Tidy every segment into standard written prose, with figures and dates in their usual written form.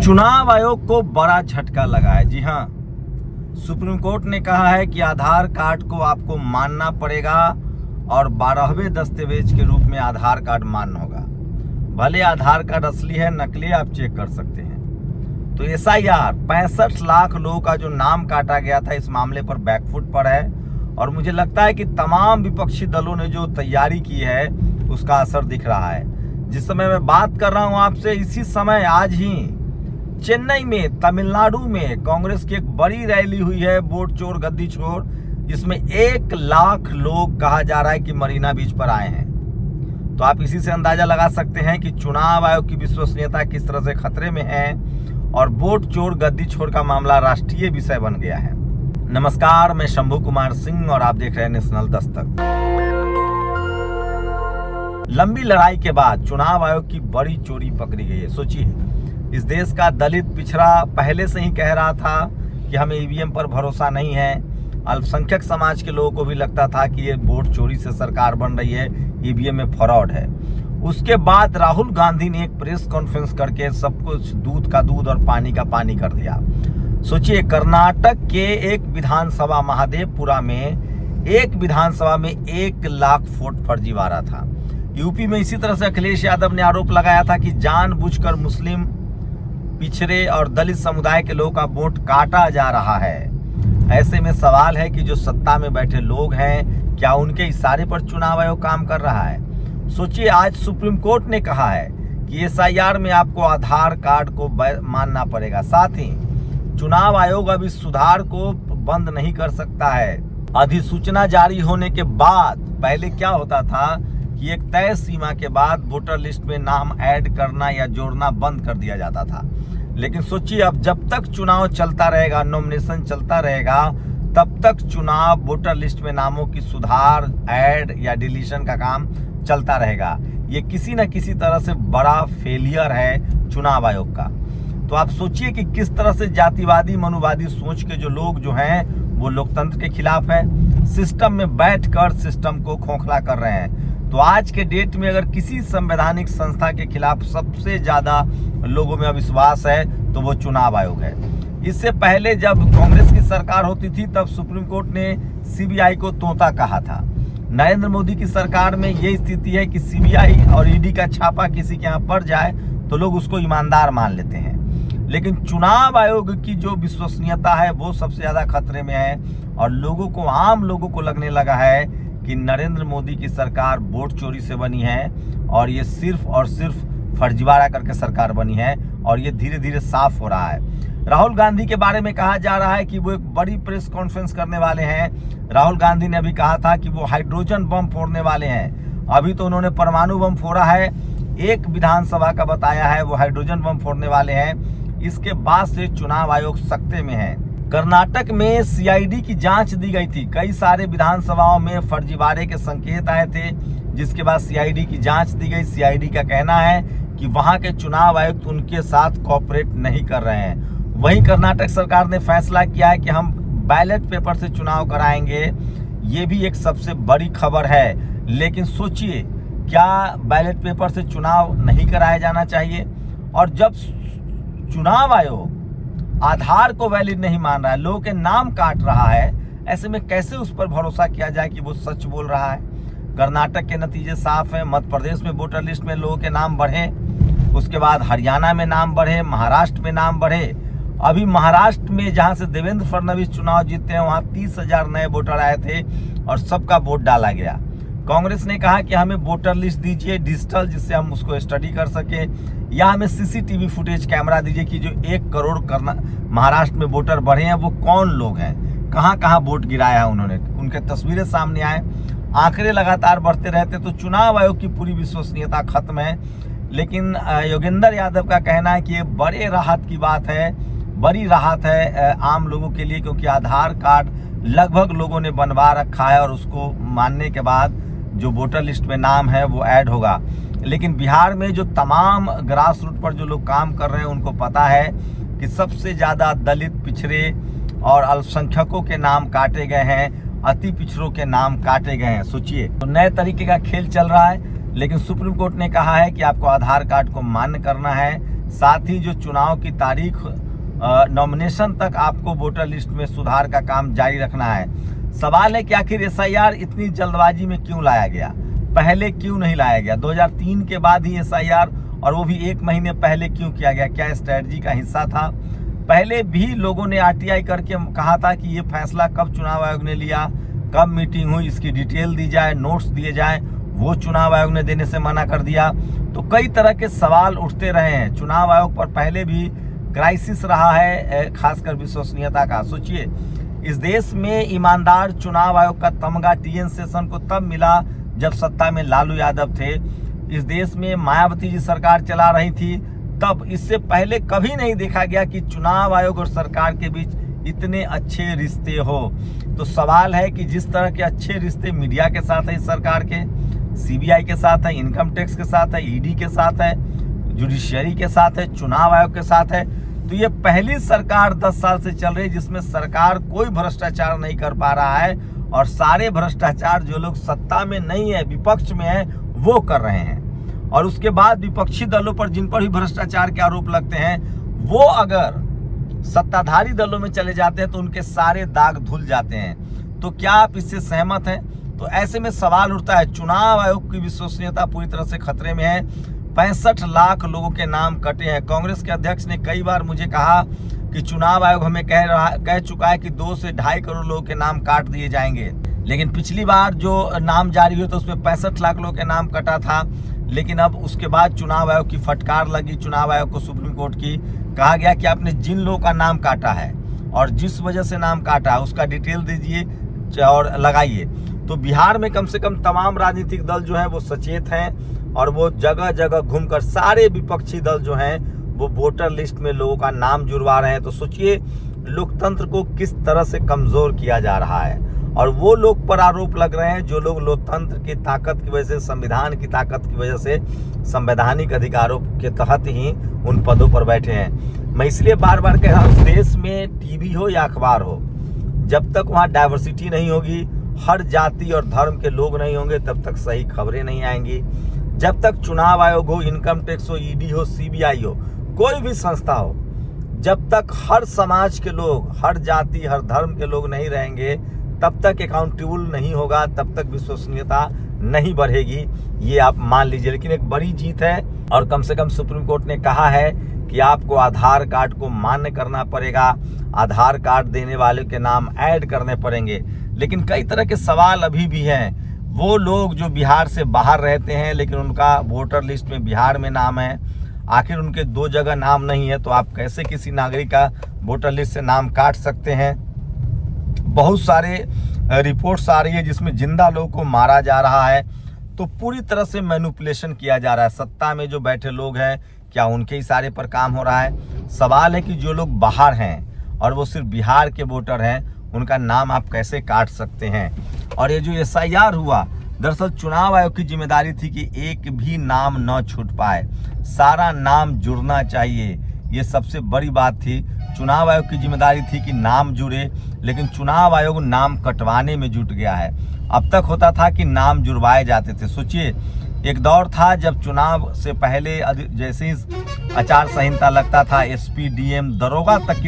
चुनाव आयोग को बड़ा झटका लगा है। जी हाँ, सुप्रीम कोर्ट ने कहा है कि आधार कार्ड को आपको मानना पड़ेगा और 12वें दस्तावेज के रूप में आधार कार्ड मान्य होगा। भले आधार कार्ड असली है नकली आप चेक कर सकते हैं। तो SIR 65 लाख लोगों का जो नाम काटा गया था इस मामले पर बैकफुट पर है और मुझे लगता है कि तमाम विपक्षी दलों ने जो तैयारी की है उसका असर दिख रहा है। जिस समय मैं बात कर रहा हूं आपसे, इसी समय आज ही चेन्नई में, तमिलनाडु में कांग्रेस की एक बड़ी रैली हुई है, वोट चोर गद्दी चोर, जिसमें 1 लाख लोग कहा जा रहा है कि मरीना बीच पर आए हैं। तो आप इसी से अंदाजा लगा सकते हैं कि चुनाव आयोग की विश्वसनीयता किस तरह से खतरे में है और वोट चोर गद्दी चोर का मामला राष्ट्रीय विषय बन गया है। नमस्कार, मैं शंभू कुमार सिंह और आप देख रहे हैं नेशनल दस्तक। लंबी लड़ाई के बाद चुनाव आयोग की बड़ी चोरी पकड़ी गई है। सोचिए, इस देश का दलित पिछड़ा पहले से ही कह रहा था कि हमें EVM पर भरोसा नहीं है। अल्पसंख्यक समाज के लोगों को भी लगता था कि ये वोट चोरी से सरकार बन रही है, EVM में फ्रॉड है। उसके बाद राहुल गांधी ने एक प्रेस कॉन्फ्रेंस करके सब कुछ दूध का दूध और पानी का पानी कर दिया। सोचिए, कर्नाटक के एक विधानसभा महादेवपुरा में एक विधानसभा में 1 लाख वोट फर्जीवाड़ा था। यूपी में इसी तरह से अखिलेश यादव ने आरोप लगाया था कि जानबूझकर मुस्लिम, पिछड़े और दलित समुदाय के लोगों का वोट काटा जा रहा है। ऐसे में सवाल है कि जो सत्ता में बैठे लोग हैं, क्या उनके इशारे पर चुनाव आयोग काम कर रहा है? सोचिए, आज सुप्रीम कोर्ट ने कहा है कि SIR में आपको आधार कार्ड को मानना पड़ेगा। साथ ही चुनाव आयोग अब इस सुधार को बंद नहीं कर सकता है। अधिसूचना जारी होने के बाद पहले क्या होता था कि एक तय सीमा के बाद वोटर लिस्ट में नाम ऐड करना या जोड़ना बंद कर दिया जाता था। लेकिन सोचिए, अब जब तक चुनाव चलता रहेगा, नॉमिनेशन चलता रहेगा, तब तक चुनाव वोटर लिस्ट में नामों की सुधार, ऐड या डिलीशन का काम चलता रहेगा। ये किसी न किसी तरह से बड़ा फेलियर है चुनाव आयोग का। तो आप सोचिए कि किस तरह से जातिवादी मनुवादी सोच के जो लोग जो हैं वो लोकतंत्र के खिलाफ है, सिस्टम में बैठकर सिस्टम को खोखला कर रहे हैं। तो आज के डेट में अगर किसी संवैधानिक संस्था के खिलाफ सबसे ज्यादा लोगों में अविश्वास है तो वो चुनाव आयोग है। इससे पहले जब कांग्रेस की सरकार होती थी तब सुप्रीम कोर्ट ने CBI को तोता कहा था। नरेंद्र मोदी की सरकार में ये स्थिति है कि CBI और ED का छापा किसी के यहाँ पड़ जाए तो लोग उसको ईमानदार मान लेते हैं। लेकिन चुनाव आयोग की जो विश्वसनीयता है वो सबसे ज्यादा खतरे में है और लोगों को, आम लोगों को लगने लगा है कि नरेंद्र मोदी की सरकार वोट चोरी से बनी है और ये सिर्फ और सिर्फ फर्जीवाड़ा करके सरकार बनी है और ये धीरे धीरे साफ हो रहा है। राहुल गांधी के बारे में कहा जा रहा है कि वो एक बड़ी प्रेस कॉन्फ्रेंस करने वाले हैं। राहुल गांधी ने अभी कहा था कि वो हाइड्रोजन बम फोड़ने वाले हैं। अभी तो उन्होंने परमाणु बम फोड़ा है, एक विधानसभा का बताया है वो हाइड्रोजन बम फोड़ने वाले हैं। इसके बाद से चुनाव आयोग सकते में है। कर्नाटक में CID की जांच दी गई थी। कई सारे विधानसभाओं में फर्जीवाड़े के संकेत आए थे, जिसके बाद CID की जांच दी गई। CID का कहना है कि वहां के चुनाव आयुक्त उनके साथ कोऑपरेट नहीं कर रहे हैं। वहीं कर्नाटक सरकार ने फैसला किया है कि हम बैलेट पेपर से चुनाव कराएंगे। ये भी एक सबसे बड़ी खबर है। लेकिन सोचिए, क्या बैलेट पेपर से चुनाव नहीं कराया जाना चाहिए? और जब चुनाव आयोग आधार को वैलिड नहीं मान रहा है, लोगों के नाम काट रहा है, ऐसे में कैसे उस पर भरोसा किया जाए कि वो सच बोल रहा है? कर्नाटक के नतीजे साफ हैं। मध्य प्रदेश में वोटर लिस्ट में लोगों के नाम बढ़े, उसके बाद हरियाणा में नाम बढ़े, महाराष्ट्र में नाम बढ़े। अभी महाराष्ट्र में जहां से देवेंद्र फडणवीस चुनाव जीते हैं वहां 30,000 नए वोटर आए थे और सबका वोट डाला गया। कांग्रेस ने कहा कि हमें वोटर लिस्ट दीजिए डिजिटल, जिससे हम उसको स्टडी कर सके, या हमें CCTV फुटेज कैमरा दीजिए कि जो 1 करोड़ महाराष्ट्र में वोटर बढ़े हैं वो कौन लोग हैं, कहां कहां वोट गिराया है उन्होंने, उनके तस्वीरें सामने आए। आंकड़े लगातार बढ़ते रहते तो चुनाव आयोग की पूरी विश्वसनीयता खत्म है। लेकिन योगेंद्र यादव का कहना है कि ये बड़े राहत की बात है, बड़ी राहत है आम लोगों के लिए, क्योंकि आधार कार्ड लगभग लोगों ने बनवा रखा है और उसको मानने के बाद जो वोटर लिस्ट में नाम है वो ऐड होगा। लेकिन बिहार में जो तमाम ग्रास रूट पर जो लोग काम कर रहे हैं उनको पता है कि सबसे ज़्यादा दलित, पिछड़े और अल्पसंख्यकों के नाम काटे गए हैं, अति पिछड़ों के नाम काटे गए हैं। सोचिए, तो नए तरीके का खेल चल रहा है। लेकिन सुप्रीम कोर्ट ने कहा है कि आपको आधार कार्ड को मान्य करना है, साथ ही जो चुनाव की तारीख नॉमिनेशन तक आपको वोटर लिस्ट में सुधार का काम जारी रखना है। सवाल है कि आखिर एसआईआर इतनी जल्दबाजी में क्यों लाया गया, पहले क्यों नहीं लाया गया? 2003 के बाद ही एसआईआर, और वो भी 1 महीने पहले क्यों किया गया? क्या स्ट्रेटजी का हिस्सा था? पहले भी लोगों ने आरटीआई करके कहा था कि ये फैसला कब चुनाव आयोग ने लिया, कब मीटिंग हुई, इसकी डिटेल दी जाए, नोट्स दिए जाए, वो चुनाव आयोग ने देने से मना कर दिया। तो कई तरह के सवाल उठते रहे हैं। चुनाव आयोग पर पहले भी क्राइसिस रहा है, खासकर विश्वसनीयता का। सोचिए, इस देश में ईमानदार चुनाव आयोग का तमगा टीएन शेषन को तब मिला जब सत्ता में लालू यादव थे। इस देश में मायावती जी सरकार चला रही थी तब। इससे पहले कभी नहीं देखा गया कि चुनाव आयोग और सरकार के बीच इतने अच्छे रिश्ते हो। तो सवाल है कि जिस तरह के अच्छे रिश्ते मीडिया के साथ है, सरकार के, सीबीआई के साथ है, इनकम टैक्स के साथ है, ईडी के साथ है, जुडिशियरी के साथ है, चुनाव आयोग के साथ है, तो ये पहली सरकार 10 साल से चल रही है जिसमें सरकार कोई भ्रष्टाचार नहीं कर पा रहा है, और सारे भ्रष्टाचार जो लोग सत्ता में नहीं है, विपक्ष में है, वो कर रहे हैं। और उसके बाद विपक्षी दलों पर जिन पर भी भ्रष्टाचार के आरोप लगते हैं, वो अगर सत्ताधारी दलों में चले जाते हैं तो उनके सारे दाग धुल जाते हैं। तो क्या आप इससे सहमत हैं? तो ऐसे में सवाल उठता है, चुनाव आयोग की विश्वसनीयता पूरी तरह से खतरे में है। 65 लाख लोगों के नाम कटे हैं। कांग्रेस के अध्यक्ष ने कई बार मुझे कहा कि चुनाव आयोग हमें कह चुका है कि 2 से 2.5 करोड़ लोगों के नाम काट दिए जाएंगे। लेकिन पिछली बार जो नाम जारी हुए तो उसमें 65 लाख लोगों के नाम कटा था। लेकिन अब उसके बाद चुनाव आयोग की फटकार लगी, चुनाव आयोग को सुप्रीम कोर्ट की। कहा गया कि आपने जिन लोगों का नाम काटा है और जिस वजह से नाम काटा है उसका डिटेल दीजिए और लगाइए। तो बिहार में कम से कम तमाम राजनीतिक दल जो हैं वो सचेत हैं, और वो जगह जगह घूमकर सारे विपक्षी दल जो हैं वो वोटर लिस्ट में लोगों का नाम जुड़वा रहे हैं। तो सोचिए लोकतंत्र को किस तरह से कमजोर किया जा रहा है, और वो लोग पर आरोप लग रहे हैं जो लोग लोकतंत्र की ताकत की वजह से, संविधान की ताकत की वजह से, संवैधानिक अधिकारों के तहत ही उन पदों पर बैठे हैं। मैं इसलिए बार बार कह रहा हूँ, देश में टीवी हो या अखबार हो, जब तक वहाँ डाइवर्सिटी नहीं होगी, हर जाति और धर्म के लोग नहीं होंगे, तब तक सही खबरें नहीं आएंगी। जब तक चुनाव आयोग हो, इनकम टैक्स हो, ईडी हो, सीबीआई हो, कोई भी संस्था हो, जब तक हर समाज के लोग, हर जाति, हर धर्म के लोग नहीं रहेंगे, तब तक अकाउंटेबल नहीं होगा, तब तक विश्वसनीयता नहीं बढ़ेगी। ये आप मान लीजिए। लेकिन एक बड़ी जीत है, और कम से कम सुप्रीम कोर्ट ने कहा है कि आपको आधार कार्ड को मान्य करना पड़ेगा, आधार कार्ड देने वाले के नाम ऐड करने पड़ेंगे। लेकिन कई तरह के सवाल अभी भी हैं। वो लोग जो बिहार से बाहर रहते हैं लेकिन उनका वोटर लिस्ट में बिहार में नाम है, आखिर उनके 2 जगह नाम नहीं है, तो आप कैसे किसी नागरिक का वोटर लिस्ट से नाम काट सकते हैं? बहुत सारे रिपोर्ट्स आ रही है जिसमें जिंदा लोगों को मारा जा रहा है। तो पूरी तरह से मैनिपुलेशन किया जा रहा है। सत्ता में जो बैठे लोग हैं, क्या उनके इशारे पर काम हो रहा है? सवाल है कि जो लोग बाहर हैं और वो सिर्फ बिहार के वोटर हैं, उनका नाम आप कैसे काट सकते हैं? और ये जो एसआईआर हुआ, दरअसल चुनाव आयोग की जिम्मेदारी थी कि एक भी नाम न छूट पाए, सारा नाम जुड़ना चाहिए। ये सबसे बड़ी बात थी। चुनाव आयोग की जिम्मेदारी थी कि नाम जुड़े, लेकिन चुनाव आयोग नाम कटवाने में जुट गया है। अब तक होता था कि नाम जुड़वाए जाते थे। सोचिए, एक दौर था जब चुनाव से पहले जैसे ही आचार संहिता लगता था, एसपी, डीएम, दरोगा तक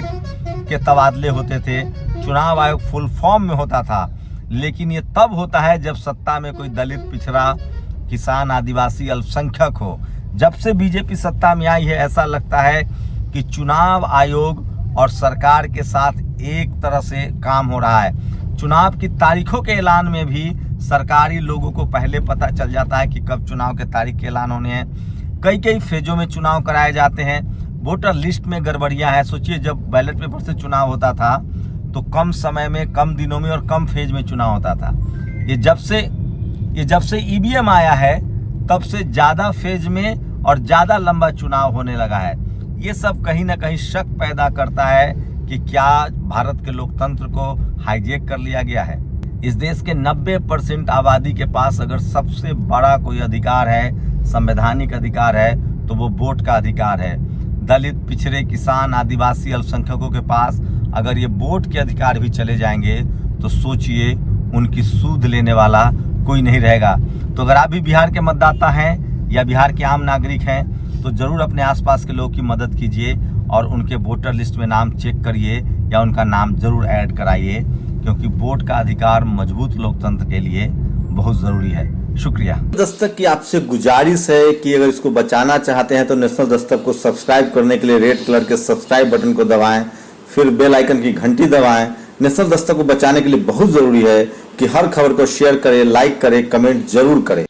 के तबादले होते थे। चुनाव आयोग फुल फॉर्म में होता था। लेकिन ये तब होता है जब सत्ता में कोई दलित, पिछड़ा, किसान, आदिवासी, अल्पसंख्यक हो। जब से बीजेपी सत्ता में आई है, ऐसा लगता है कि चुनाव आयोग और सरकार के साथ एक तरह से काम हो रहा है। चुनाव की तारीखों के ऐलान में भी सरकारी लोगों को पहले पता चल जाता है कि कब चुनाव के तारीख के ऐलान होने हैं। कई फेजों में चुनाव कराए जाते हैं। वोटर लिस्ट में गड़बड़ियां हैं। सोचिए, जब बैलेट पेपर से चुनाव होता था तो कम समय में, कम दिनों में और कम फेज में चुनाव होता था। ये जब से ईवीएम आया है, तब से ज़्यादा फेज में और ज़्यादा लंबा चुनाव होने लगा है। ये सब कहीं ना कहीं शक पैदा करता है कि क्या भारत के लोकतंत्र को हाईजैक कर लिया गया है। इस देश के 90% आबादी के पास अगर सबसे बड़ा कोई अधिकार है, संवैधानिक अधिकार है, तो वो वोट का अधिकार है। दलित, पिछड़े, किसान, आदिवासी, अल्पसंख्यकों के पास अगर ये वोट के अधिकार भी चले जाएंगे तो सोचिए उनकी सूद लेने वाला कोई नहीं रहेगा। तो अगर आप भी बिहार के मतदाता हैं या बिहार के आम नागरिक हैं, तो ज़रूर अपने आसपास के लोगों की मदद कीजिए और उनके वोटर लिस्ट में नाम चेक करिए या उनका नाम ज़रूर ऐड कराइए, क्योंकि वोट का अधिकार मजबूत लोकतंत्र के लिए बहुत ज़रूरी है। शुक्रिया। दस्तक की आपसे गुजारिश है कि अगर इसको बचाना चाहते हैं तो नेशनल दस्तक को सब्सक्राइब करने के लिए रेड कलर के सब्सक्राइब बटन को दबाएं, फिर बेल आइकन की घंटी दबाएं। नेशनल दस्तक को बचाने के लिए बहुत ज़रूरी है कि हर खबर को शेयर करें, लाइक करें, कमेंट जरूर करें।